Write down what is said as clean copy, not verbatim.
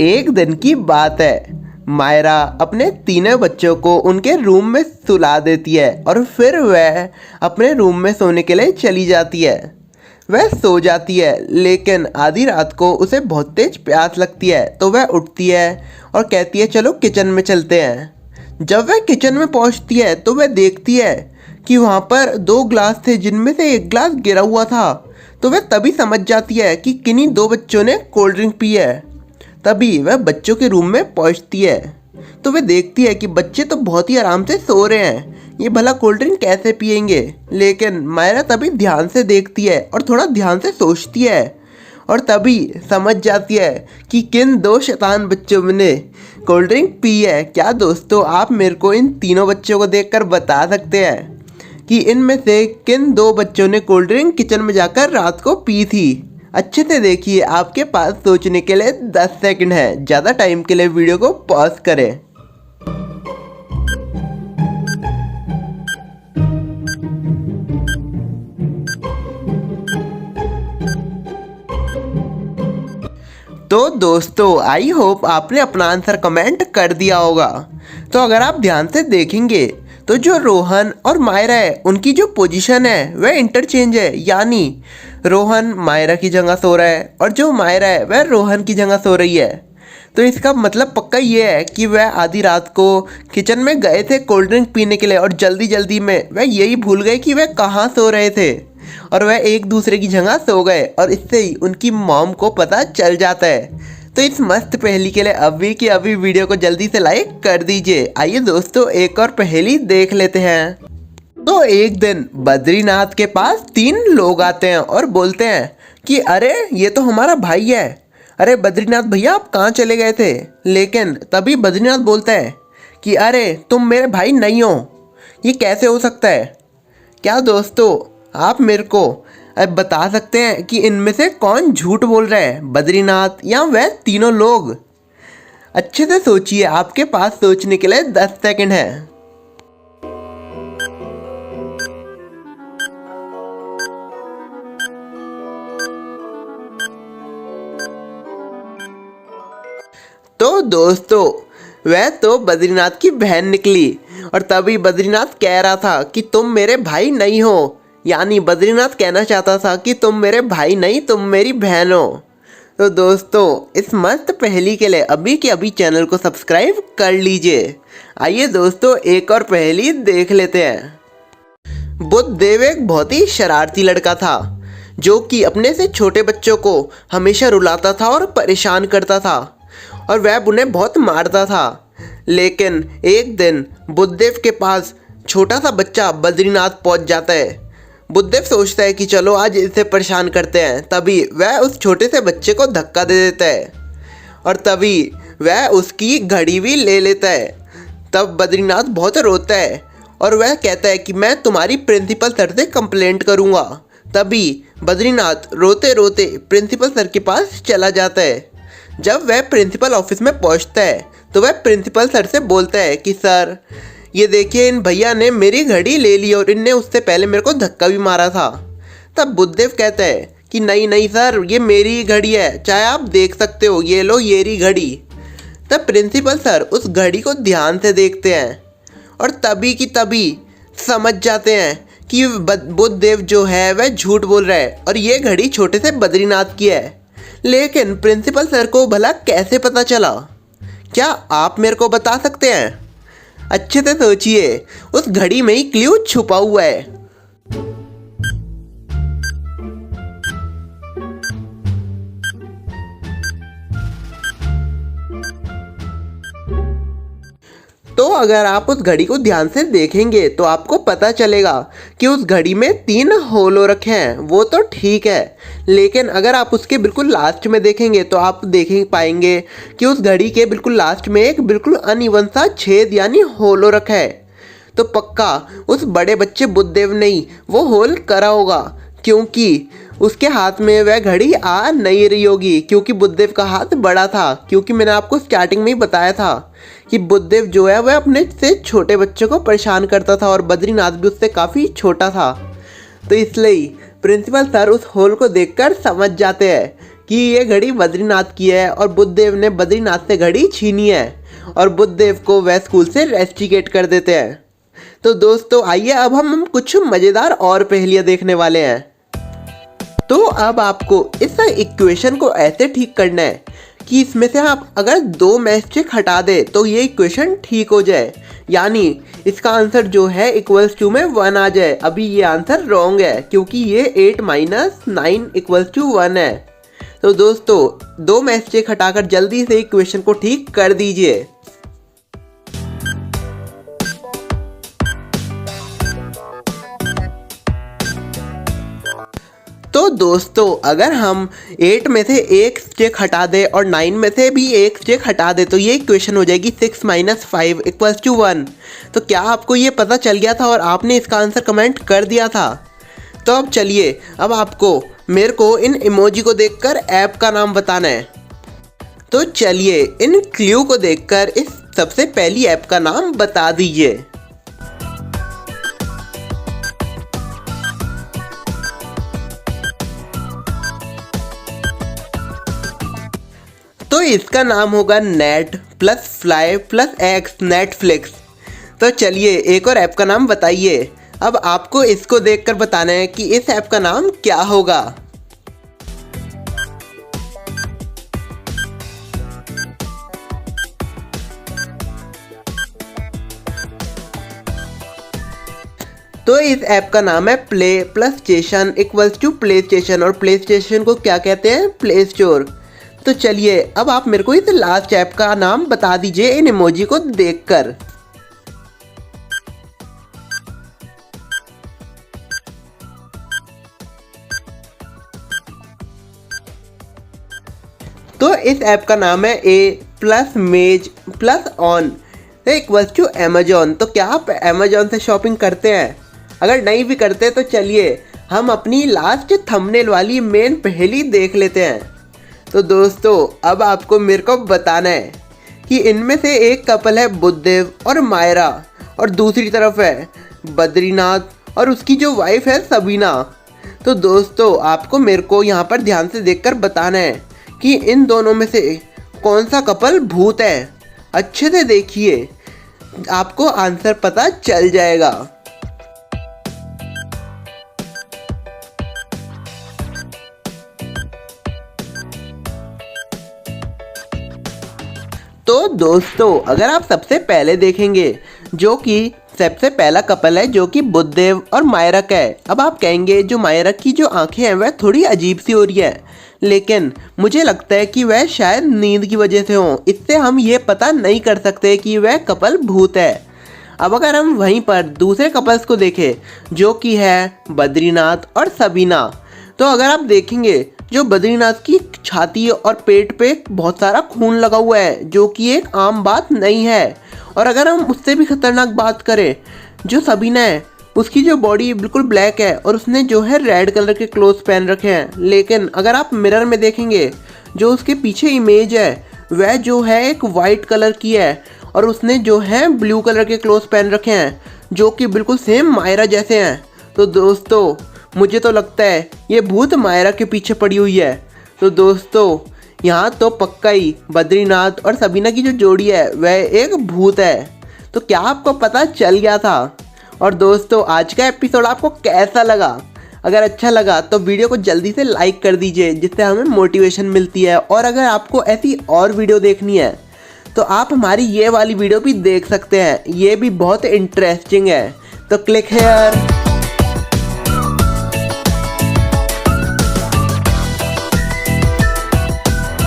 एक दिन की बात है। मायरा अपने तीनों बच्चों को उनके रूम में सुला देती है और फिर वह अपने रूम में सोने के लिए चली जाती है। वह सो जाती है, लेकिन आधी रात को उसे बहुत तेज प्यास लगती है तो वह उठती है और कहती है चलो किचन में चलते हैं। जब वह किचन में पहुंचती है तो वह देखती है कि वहाँ पर 2 ग्लास थे जिनमें से एक ग्लास गिरा हुआ था। तो वह तभी समझ जाती है कि किन्हीं 2 बच्चों ने कोल्ड ड्रिंक पी है। तभी वह बच्चों के रूम में पहुंचती है तो वह देखती है कि बच्चे तो बहुत ही आराम से सो रहे हैं, ये भला कोल्ड ड्रिंक कैसे पिएंगे। लेकिन मायरा तभी ध्यान से देखती है और थोड़ा ध्यान से सोचती है और तभी समझ जाती है कि किन 2 शैतान बच्चों ने कोल्ड ड्रिंक पी है। क्या दोस्तों, आप मेरे को इन तीनों बच्चों को देखकर बता सकते हैं कि इनमें से किन 2 बच्चों ने कोल्ड ड्रिंक किचन में जाकर रात को पी थी? अच्छे से देखिए, आपके पास सोचने के लिए 10 सेकंड है। ज़्यादा टाइम के लिए वीडियो को पॉज करें। तो दोस्तों, आई होप आपने अपना आंसर कमेंट कर दिया होगा। तो अगर आप ध्यान से देखेंगे तो जो रोहन और मायरा है उनकी जो पोजीशन है वह इंटरचेंज है, यानी रोहन मायरा की जगह सो रहा है और जो मायरा है वह रोहन की जगह सो रही है। तो इसका मतलब पक्का ये है कि वह आधी रात को किचन में गए थे कोल्ड ड्रिंक पीने के लिए और जल्दी जल्दी में वह यही भूल गए कि वह कहाँ सो रहे थे और वह एक दूसरे की जगह सो गए और इससे ही उनकी मॉम को पता चल जाता है। तो इस मस्त पहेली के लिए अभी की अभी वीडियो को जल्दी से लाइक कर दीजिए। आइए दोस्तों, एक और पहेली देख लेते हैं। तो एक दिन बद्रीनाथ के पास 3 लोग आते हैं और बोलते हैं कि अरे ये तो हमारा भाई है। अरे बद्रीनाथ भैया, आप कहाँ चले गए थे? लेकिन तभी बद्रीनाथ बोलता है कि अरे तुम मेरे भाई नहीं हो, ये कैसे हो सकता है? क्या दोस्तों, आप मेरे को अब बता सकते हैं कि इनमें से कौन झूठ बोल रहा है, बद्रीनाथ या वह तीनों लोग? अच्छे से सोचिए, आपके पास सोचने के लिए 10 सेकंड है। तो दोस्तों, वह तो बद्रीनाथ की बहन निकली और तभी बद्रीनाथ कह रहा था कि तुम मेरे भाई नहीं हो, यानी बद्रीनाथ कहना चाहता था कि तुम मेरे भाई नहीं, तुम मेरी बहन हो। तो दोस्तों, इस मस्त पहेली के लिए अभी के अभी चैनल को सब्सक्राइब कर लीजिए। आइए दोस्तों, एक और पहेली देख लेते हैं। बुद्धदेव एक बहुत ही शरारती लड़का था जो कि अपने से छोटे बच्चों को हमेशा रुलाता था और परेशान करता था और वह उन्हें बहुत मारता था। लेकिन एक दिन बुद्धदेव के पास छोटा सा बच्चा बद्रीनाथ पहुंच जाता है। बुद्धदेव सोचता है कि चलो आज इसे परेशान करते हैं। तभी वह उस छोटे से बच्चे को धक्का दे देता है और तभी वह उसकी घड़ी भी ले लेता है। तब बद्रीनाथ बहुत रोता है और वह कहता है कि मैं तुम्हारी प्रिंसिपल सर से कंप्लेंट करूँगा। तभी बद्रीनाथ रोते रोते प्रिंसिपल सर के पास चला जाता है। जब वह प्रिंसिपल ऑफिस में पहुंचता है तो वह प्रिंसिपल सर से बोलता है कि सर, ये देखिए, इन भैया ने मेरी घड़ी ले ली और इनने उससे पहले मेरे को धक्का भी मारा था। तब बुद्धदेव कहता है कि नहीं नहीं सर, ये मेरी घड़ी है, चाहे आप देख सकते हो, ये लो ये रही घड़ी। तब प्रिंसिपल सर उस घड़ी को ध्यान से देखते हैं और तभी की तभी समझ जाते हैं कि बुद्धदेव जो है वह झूठ बोल रहा है और ये घड़ी छोटे से बद्रीनाथ की है। लेकिन प्रिंसिपल सर को भला कैसे पता चला? क्या आप मेरे को बता सकते हैं? अच्छे से सोचिए, उस घड़ी में ही क्लू छुपा हुआ है। तो अगर आप उस घड़ी को ध्यान से देखेंगे तो आपको पता चलेगा कि उस घड़ी में 3 होल हो रखे हैं। वो तो ठीक है, लेकिन अगर आप उसके बिल्कुल लास्ट में देखेंगे तो आप देख पाएंगे कि उस घड़ी के बिल्कुल लास्ट में एक बिल्कुल अनइवन सा छेद यानी होल हो रखा है। तो पक्का उस बड़े बच्चे बुद्धदेव ने ही वो होल करा होगा, क्योंकि उसके हाथ में वह घड़ी आ नहीं रही होगी, क्योंकि बुद्धदेव का हाथ बड़ा था। क्योंकि मैंने आपको स्टार्टिंग में ही बताया था कि बुद्धदेव जो है वह अपने से छोटे बच्चों को परेशान करता था और बद्रीनाथ भी उससे काफ़ी छोटा था। तो इसलिए प्रिंसिपल सर उस होल को देखकर समझ जाते हैं कि ये घड़ी बद्रीनाथ की है और बुद्धदेव ने बद्रीनाथ से घड़ी छीनी है और बुद्धदेव को वह स्कूल से रेस्टिकेट कर देते हैं। तो दोस्तों आइए अब हम कुछ मज़ेदार और पहेलियाँ देखने वाले हैं। तो अब आपको इस इक्वेशन को ऐसे ठीक करना है कि इसमें से आप अगर 2 मैस्टिक हटा दे तो ये इक्वेशन ठीक हो जाए, यानी इसका आंसर जो है इक्वल्स टू में 1 आ जाए। अभी ये आंसर रॉन्ग है क्योंकि ये 8 - 9 इक्वल्स टू 1 है। तो दोस्तों 2 मैस्टिक हटाकर जल्दी से इक्वेशन को ठीक कर दीजिए। तो दोस्तों अगर हम 8 में से एक स्टिक हटा दें और 9 में से भी एक स्टिक हटा दें तो ये इक्वेशन हो जाएगी 6 - 5 इक्वल्स टू 1। तो क्या आपको ये पता चल गया था और आपने इसका आंसर कमेंट कर दिया था? तो अब चलिए अब आपको मेरे को इन इमोजी को देखकर ऐप का नाम बताना है। तो चलिए इन क्लू को देखकर इस सबसे पहली ऐप का नाम बता दीजिए। तो इसका नाम होगा net plus fly plus x Netflix. तो चलिए एक और ऐप का नाम बताइए। अब आपको इसको देखकर बताना है कि इस ऐप का नाम क्या होगा। तो इस ऐप का नाम है play plus station equals to PlayStation और प्ले स्टेशन को क्या कहते हैं? Play Store. तो चलिए अब आप मेरे को इस लास्ट ऐप का नाम बता दीजिए इन इमोजी को देखकर। तो इस ऐप का नाम है A plus maze plus on equals to Amazon. तो क्या आप अमेजोन से शॉपिंग करते हैं? अगर नहीं भी करते तो चलिए हम अपनी लास्ट थंबनेल वाली मेन पहेली देख लेते हैं। तो दोस्तों अब आपको मेरे को बताना है कि इनमें से एक कपल है बुद्धदेव और मायरा और दूसरी तरफ है बद्रीनाथ और उसकी जो वाइफ है सबीना। तो दोस्तों आपको मेरे को यहाँ पर ध्यान से देखकर बताना है कि इन दोनों में से कौन सा कपल भूत है। अच्छे से देखिए आपको आंसर पता चल जाएगा। तो दोस्तों अगर आप सबसे पहले देखेंगे जो कि सबसे पहला कपल है जो कि बुद्धदेव और मायरा का है। अब आप कहेंगे जो मायरा की जो आंखें हैं वह थोड़ी अजीब सी हो रही है, लेकिन मुझे लगता है कि वह शायद नींद की वजह से हो। इससे हम ये पता नहीं कर सकते कि वह कपल भूत है। अब अगर हम वहीं पर दूसरे कपल्स को देखें जो कि है बद्रीनाथ और सबीना, तो अगर आप देखेंगे जो बद्रीनाथ की छाती और पेट पे बहुत सारा खून लगा हुआ है जो कि एक आम बात नहीं है। और अगर हम उससे भी खतरनाक बात करें जो सबीना है उसकी जो बॉडी बिल्कुल ब्लैक है और उसने जो है रेड कलर के क्लोथ्स पहन रखे हैं, लेकिन अगर आप मिरर में देखेंगे जो उसके पीछे इमेज है वह जो है एक वाइट कलर की है और उसने जो है ब्लू कलर के क्लोथ्स पहन रखे हैं जो कि बिल्कुल सेम मायरा जैसे हैं। तो दोस्तों मुझे तो लगता है ये भूत मायरा के पीछे पड़ी हुई है। तो दोस्तों यहाँ तो पक्का ही बद्रीनाथ और सबीना की जो जोड़ी है वह एक भूत है। तो क्या आपको पता चल गया था? और दोस्तों आज का एपिसोड आपको कैसा लगा? अगर अच्छा लगा तो वीडियो को जल्दी से लाइक कर दीजिए जिससे हमें मोटिवेशन मिलती है। और अगर आपको ऐसी और वीडियो देखनी है तो आप हमारी ये वाली वीडियो भी देख सकते हैं, ये भी बहुत इंटरेस्टिंग है। तो क्लिक हेयर।